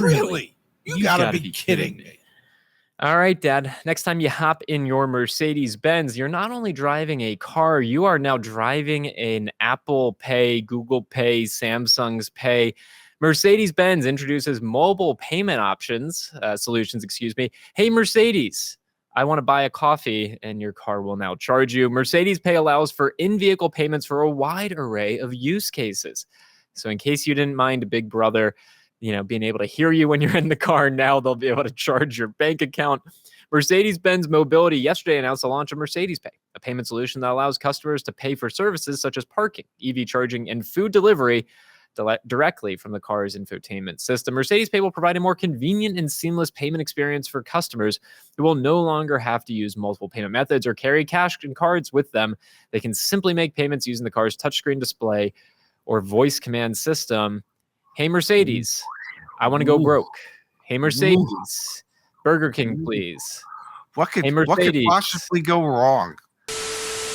Really? You gotta be kidding me. All right, Dad. Next time you hop in your Mercedes-Benz, you're not only driving a car, you are now driving an Apple Pay, Google Pay, Samsung's Pay. Mercedes-Benz introduces mobile payment solutions. Hey, Mercedes, I want to buy a coffee, and your car will now charge you. Mercedes Pay allows for in-vehicle payments for a wide array of use cases. So in case you didn't mind Big Brother, being able to hear you when you're in the car, now they'll be able to charge your bank account. Mercedes-Benz Mobility yesterday announced the launch of Mercedes Pay, a payment solution that allows customers to pay for services such as parking, EV charging, and food delivery directly from the car's infotainment system. Mercedes Pay will provide a more convenient and seamless payment experience for customers who will no longer have to use multiple payment methods or carry cash and cards with them. They can simply make payments using the car's touchscreen display or voice command system. Hey, Mercedes, I want to go broke. Hey, Mercedes, Burger King, please. What could possibly go wrong?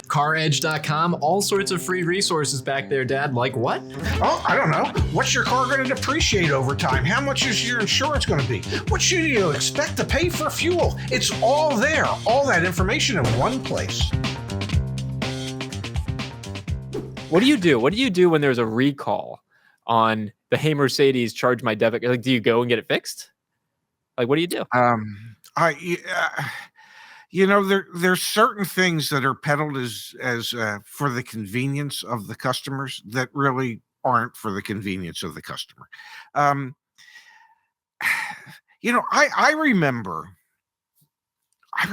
CarEdge.com, all sorts of free resources back there, Dad. Like what? Oh, I don't know. What's your car going to depreciate over time? How much is your insurance going to be? What should you expect to pay for fuel? It's all there. All that information in one place. What do you do? What do you do when there's a recall on the Hey Mercedes, charge my debit? Like, do you go and get it fixed? Like, what do you do? There's certain things that are peddled as for the convenience of the customers that really aren't for the convenience of the customer. I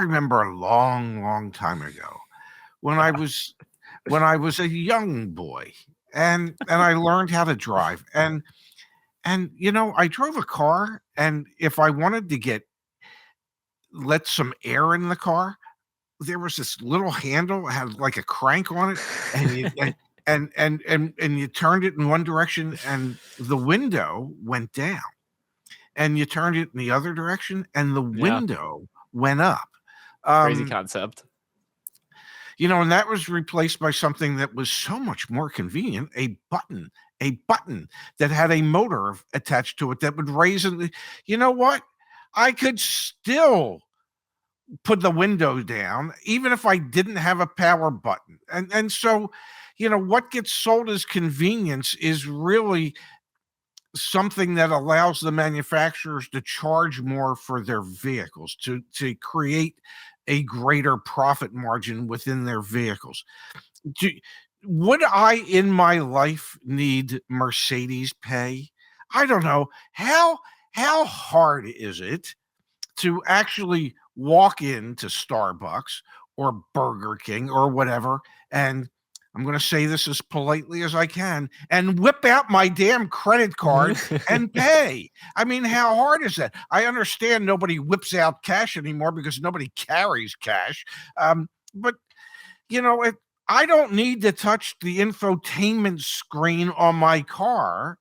remember a long time ago when I was a young boy and I learned how to drive and I drove a car, and if I wanted to let some air in the car, there was this little handle, had like a crank on it, and you and you turned it in one direction and the window went down, and you turned it in the other direction and the window went up. Crazy concept. And that was replaced by something that was so much more convenient, a button that had a motor attached to it that would raise it. You know what? I could still put the window down, even if I didn't have a power button. And so, what gets sold as convenience is really something that allows the manufacturers to charge more for their vehicles, to create a greater profit margin within their vehicles. Would I in my life need Mercedes Pay? I don't know. How hard is it to actually walk into Starbucks or Burger King or whatever, and I'm going to say this as politely as I can, and whip out my damn credit card and pay? I mean, how hard is that? I understand nobody whips out cash anymore because nobody carries cash. But, I don't need to touch the infotainment screen on my car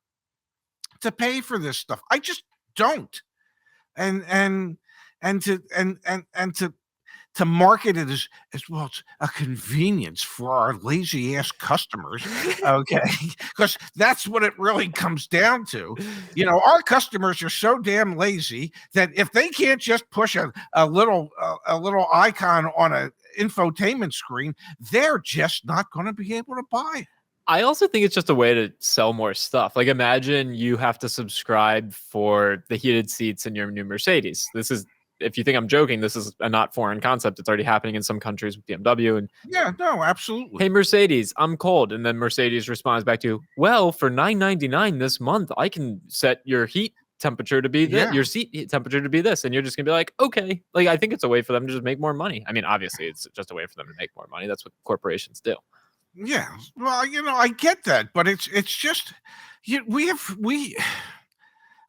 to pay for this stuff. I just don't. And to market it as well, it's a convenience for our lazy ass customers, okay? Because that's what it really comes down to. Our customers are so damn lazy that if they can't just push a little icon on a infotainment screen, they're just not going to be able to buy it. I also think it's just a way to sell more stuff. Like, imagine you have to subscribe for the heated seats in your new Mercedes. If you think I'm joking, this is a not foreign concept. It's already happening in some countries with BMW. And yeah, no, absolutely. Hey, Mercedes, I'm cold. And then Mercedes responds back to you, well, for $9.99 this month, I can set your heat temperature to be this, your seat temperature to be this. And you're just going to be like, okay. Like, I think it's a way for them to just make more money. I mean, obviously, it's just a way for them to make more money. That's what corporations do. Yeah. Well, I get that. But it's just,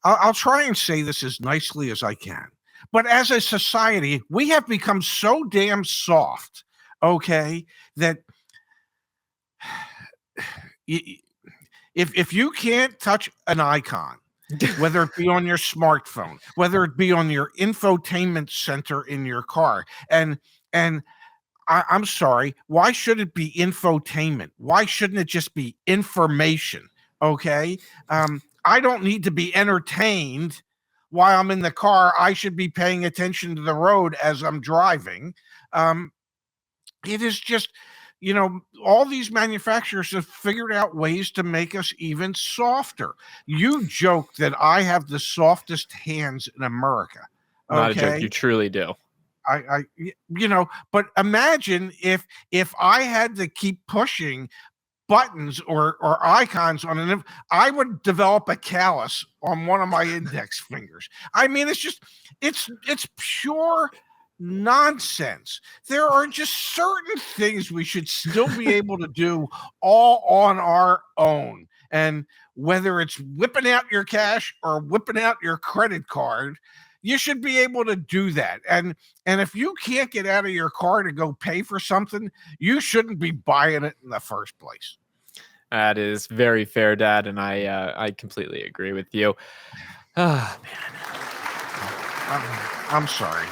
I'll try and say this as nicely as I can. But as a society, we have become so damn soft, okay, that if you can't touch an icon, whether it be on your smartphone, whether it be on your infotainment center in your car, and I'm sorry, why should it be infotainment? Why shouldn't it just be information, okay? I don't need to be entertained while I'm in the car, I should be paying attention to the road as I'm driving. It is just, all these manufacturers have figured out ways to make us even softer. You joke that I have the softest hands in America. Not a joke. Okay. You truly do. But imagine if I had to keep pushing buttons or icons on I would develop a callus on one of my index fingers. I mean, it's pure nonsense. There are just certain things we should still be able to do all on our own. And whether it's whipping out your cash or whipping out your credit card, you should be able to do that. And if you can't get out of your car to go pay for something, you shouldn't be buying it in the first place. That is very fair, Dad, and I completely agree with you. Oh, man. I'm sorry.